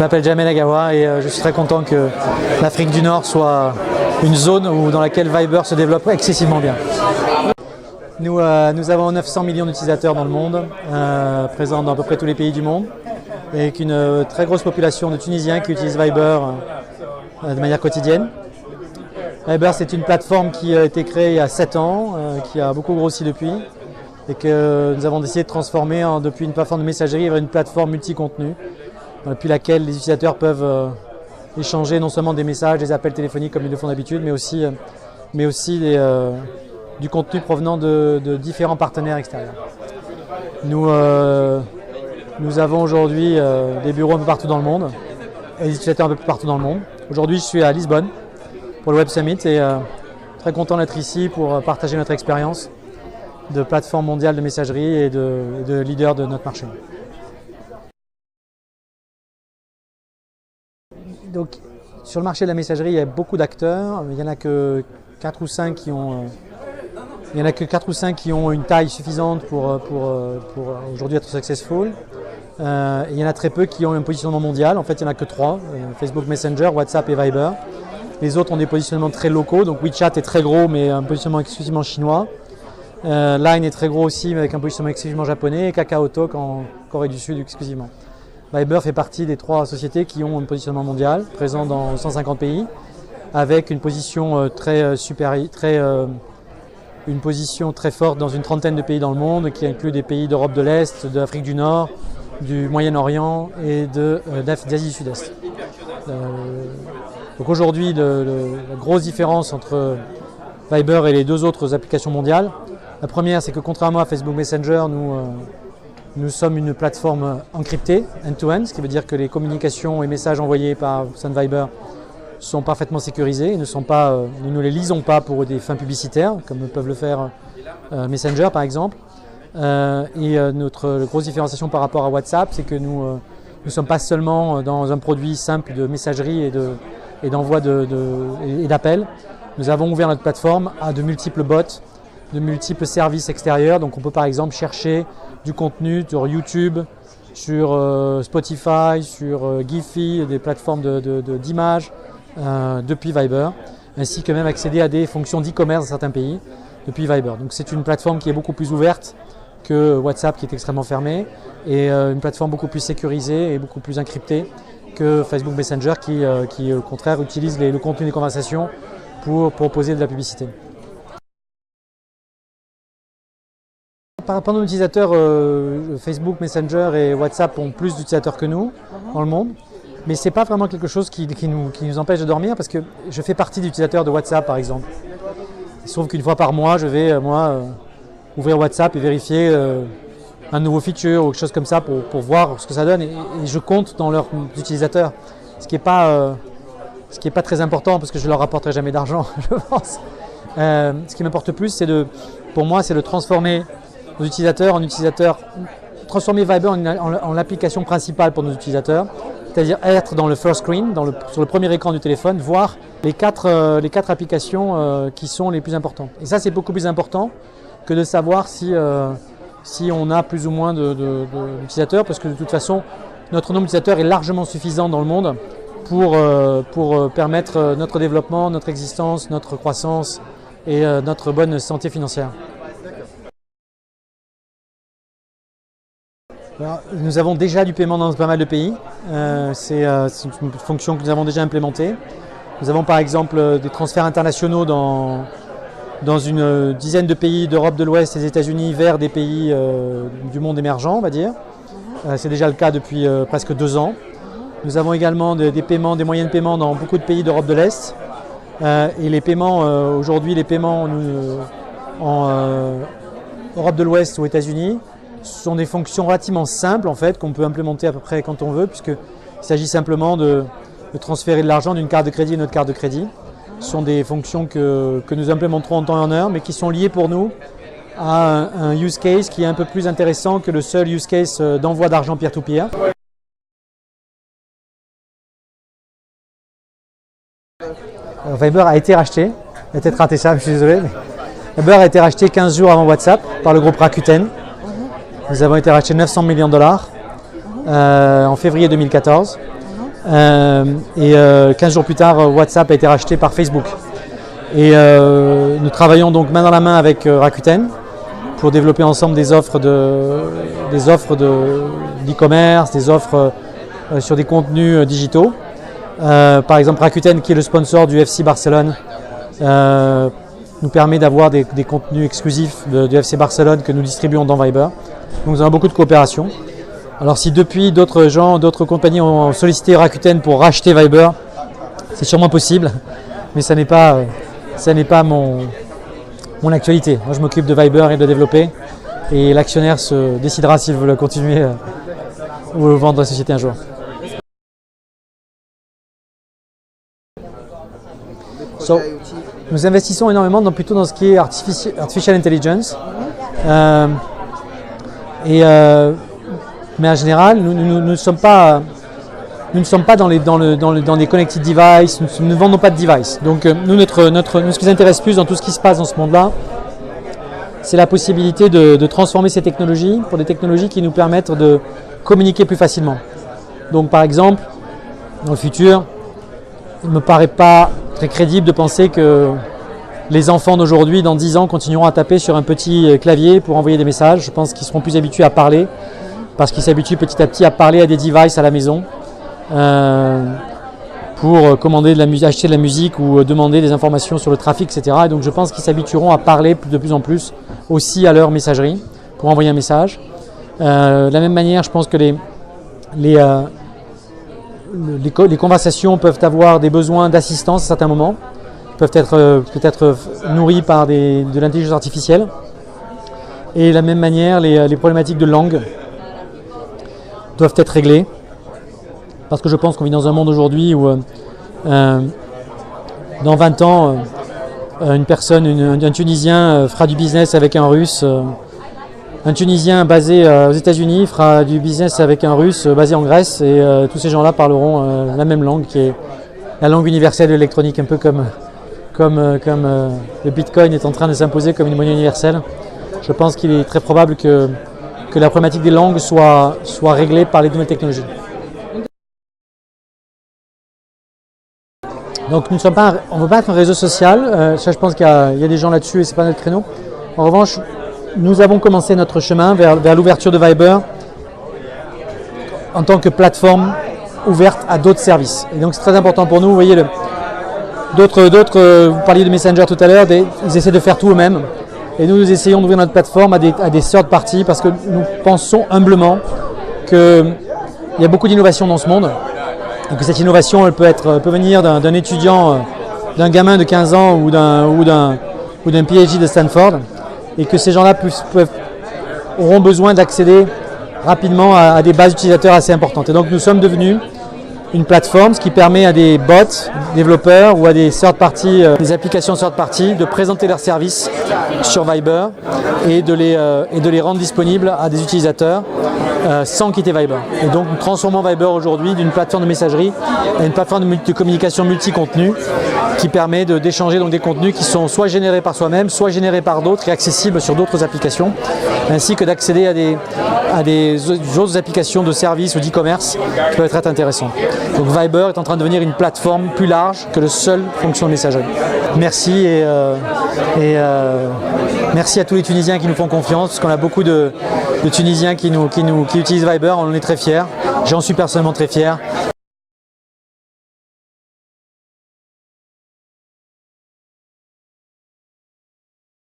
m'appelle Jamel Agawa et je suis très content que l'Afrique du Nord soit une zone dans laquelle Viber se développe excessivement bien. Nous avons 900 millions d'utilisateurs dans le monde, présents dans à peu près tous les pays du monde, et avec une très grosse population de Tunisiens qui utilisent Viber de manière quotidienne. Viber, c'est une plateforme qui a été créée il y a 7 ans, qui a beaucoup grossi depuis, et que nous avons décidé de transformer depuis une plateforme de messagerie vers une plateforme multi-contenu, depuis laquelle les utilisateurs peuvent échanger non seulement des messages, des appels téléphoniques comme ils le font d'habitude, mais aussi du contenu provenant de différents partenaires extérieurs. Nous avons aujourd'hui des bureaux un peu partout dans le monde et des utilisateurs un peu partout dans le monde. Aujourd'hui, je suis à Lisbonne pour le Web Summit et très content d'être ici pour partager notre expérience de plateforme mondiale de messagerie et de leader de notre marché. Donc, sur le marché de la messagerie, il y a beaucoup d'acteurs. Il n'y en a que 4 ou 5 qui ont une taille suffisante pour aujourd'hui être successful. Il y en a très peu qui ont un positionnement mondial. En fait, il n'y en a que 3, Facebook Messenger, WhatsApp et Viber. Les autres ont des positionnements très locaux. Donc WeChat est très gros, mais un positionnement exclusivement chinois. Line est très gros aussi, mais avec un positionnement exclusivement japonais. Et KakaoTalk en Corée du Sud exclusivement. Viber fait partie des 3 sociétés qui ont un positionnement mondial, présent dans 150 pays, avec une position une position très forte dans une trentaine de pays dans le monde, qui inclut des pays d'Europe de l'Est, d'Afrique du Nord, du Moyen-Orient et d'Asie du Sud-Est. Donc aujourd'hui, la grosse différence entre Viber et les 2 autres applications mondiales, la première, c'est que contrairement à Facebook Messenger, nous sommes une plateforme encryptée, end-to-end, ce qui veut dire que les communications et messages envoyés par Sun Viber sont parfaitement sécurisés, nous ne les lisons pas pour des fins publicitaires, comme peuvent le faire Messenger par exemple. Notre grosse différenciation par rapport à WhatsApp, c'est que nous ne sommes pas seulement dans un produit simple de messagerie et d'envoi et d'appels. Nous avons ouvert notre plateforme à de multiples bots, de multiples services extérieurs. Donc on peut par exemple chercher du contenu sur YouTube, sur Spotify, sur Giphy, des plateformes d'images depuis Viber, ainsi que même accéder à des fonctions d'e-commerce dans certains pays depuis Viber. Donc c'est une plateforme qui est beaucoup plus ouverte que WhatsApp qui est extrêmement fermée et une plateforme beaucoup plus sécurisée et beaucoup plus encryptée que Facebook Messenger qui au contraire utilise le contenu des conversations pour proposer de la publicité. Par rapport à nos utilisateurs, Facebook, Messenger et WhatsApp ont plus d'utilisateurs que nous dans le monde. Mais ce n'est pas vraiment quelque chose qui nous empêche de dormir parce que je fais partie des utilisateurs de WhatsApp par exemple. Il se trouve qu'une fois par mois, je vais ouvrir WhatsApp et vérifier un nouveau feature ou quelque chose comme ça pour voir ce que ça donne. Et je compte dans leurs utilisateurs, ce qui n'est pas très important parce que je ne leur rapporterai jamais d'argent, je pense. Ce qui m'importe plus, pour moi, c'est de transformer nos utilisateurs transformer Viber en l'application principale pour nos utilisateurs, c'est-à-dire être dans le first screen, sur le premier écran du téléphone, voir les quatre applications qui sont les plus importantes. Et ça, c'est beaucoup plus important que de savoir si on a plus ou moins d'utilisateurs, parce que de toute façon, notre nombre d'utilisateurs est largement suffisant dans le monde pour permettre notre développement, notre existence, notre croissance et notre bonne santé financière. Alors, nous avons déjà du paiement dans pas mal de pays. C'est une fonction que nous avons déjà implémentée. Nous avons par exemple des transferts internationaux dans une dizaine de pays d'Europe de l'Ouest et des États-Unis vers des pays du monde émergent, on va dire. C'est déjà le cas depuis presque 2 ans. Nous avons également des moyens de paiement dans beaucoup de pays d'Europe de l'Est. Et les paiements, aujourd'hui, en Europe de l'Ouest ou aux États-Unis, ce sont des fonctions relativement simples en fait, qu'on peut implémenter à peu près quand on veut, puisqu'il s'agit simplement de transférer de l'argent d'une carte de crédit à une autre carte de crédit. Ce sont des fonctions que nous implémenterons en temps et en heure, mais qui sont liées pour nous à un use case qui est un peu plus intéressant que le seul use case d'envoi d'argent peer-to-peer. Viber a été racheté, il a peut-être raté ça, je suis désolé. Viber a été racheté 15 jours avant WhatsApp par le groupe Rakuten. Nous avons été rachetés 900 millions de dollars en février 2014. 15 jours plus tard, WhatsApp a été racheté par Facebook. Et nous travaillons donc main dans la main avec Rakuten pour développer ensemble des offres d'e-commerce, des offres sur des contenus digitaux. Par exemple, Rakuten, qui est le sponsor du FC Barcelone, nous permet d'avoir des contenus exclusifs du FC Barcelone que nous distribuons dans Viber. Donc nous avons beaucoup de coopération. Alors si depuis d'autres compagnies ont sollicité Rakuten pour racheter Viber, c'est sûrement possible, mais ça n'est pas mon actualité. Moi je m'occupe de Viber et de le développer, et l'actionnaire se décidera s'il veut le continuer ou le vendre à la société un jour. Nous investissons énormément plutôt dans ce qui est artificial intelligence. Mais en général, nous ne sommes pas dans les connected devices, nous ne vendons pas de device. Donc nous, ce qui nous intéresse plus dans tout ce qui se passe dans ce monde-là, c'est la possibilité de transformer ces technologies pour des technologies qui nous permettent de communiquer plus facilement. Donc par exemple, dans le futur, il ne me paraît pas très crédible de penser que les enfants d'aujourd'hui, dans 10 ans, continueront à taper sur un petit clavier pour envoyer des messages. Je pense qu'ils seront plus habitués à parler, parce qu'ils s'habituent petit à petit à parler à des devices à la maison pour commander de la musique, acheter de la musique ou demander des informations sur le trafic, etc. Et donc je pense qu'ils s'habitueront à parler de plus en plus aussi à leur messagerie pour envoyer un message. De la même manière, je pense que les conversations peuvent avoir des besoins d'assistance à certains moments, peuvent être peut-être nourris par de l'intelligence artificielle. Et de la même manière, les problématiques de langue doivent être réglées, parce que je pense qu'on vit dans un monde aujourd'hui où dans 20 ans, un Tunisien fera du business avec un Russe, un Tunisien basé aux États-Unis fera du business avec un Russe basé en Grèce, et tous ces gens-là parleront la même langue, qui est la langue universelle de l'électronique, un peu comme le Bitcoin est en train de s'imposer comme une monnaie universelle. Je pense qu'il est très probable que la problématique des langues soit réglée par les nouvelles technologies. Donc on ne veut pas être un réseau social, ça je pense qu'il y a des gens là-dessus et ce n'est pas notre créneau. En revanche, nous avons commencé notre chemin vers l'ouverture de Viber en tant que plateforme ouverte à d'autres services. Et donc c'est très important pour nous, vous voyez, vous parliez de Messenger tout à l'heure, ils essaient de faire tout eux-mêmes. Et nous essayons d'ouvrir notre plateforme à des third parties, parce que nous pensons humblement qu'il y a beaucoup d'innovation dans ce monde, et que cette innovation elle peut venir d'un étudiant, d'un gamin de 15 ans ou d'un PhD de Stanford, et que ces gens-là auront besoin d'accéder rapidement à des bases utilisateurs assez importantes. Et donc nous sommes devenus une plateforme, ce qui permet à des bots, développeurs ou à des des applications third party de présenter leurs services sur Viber et de les rendre disponibles à des utilisateurs sans quitter Viber. Et donc nous transformons Viber aujourd'hui d'une plateforme de messagerie à une plateforme de communication multi-contenu qui permet d'échanger des contenus qui sont soit générés par soi-même, soit générés par d'autres et accessibles sur d'autres applications, ainsi que d'accéder à des autres applications de services ou d'e-commerce qui peuvent être intéressantes. Donc Viber est en train de devenir une plateforme plus large que le seul fonction de messagerie. Merci merci à tous les Tunisiens qui nous font confiance, parce qu'on a beaucoup de Tunisiens qui utilisent Viber, on en est très fiers. J'en suis personnellement très fier.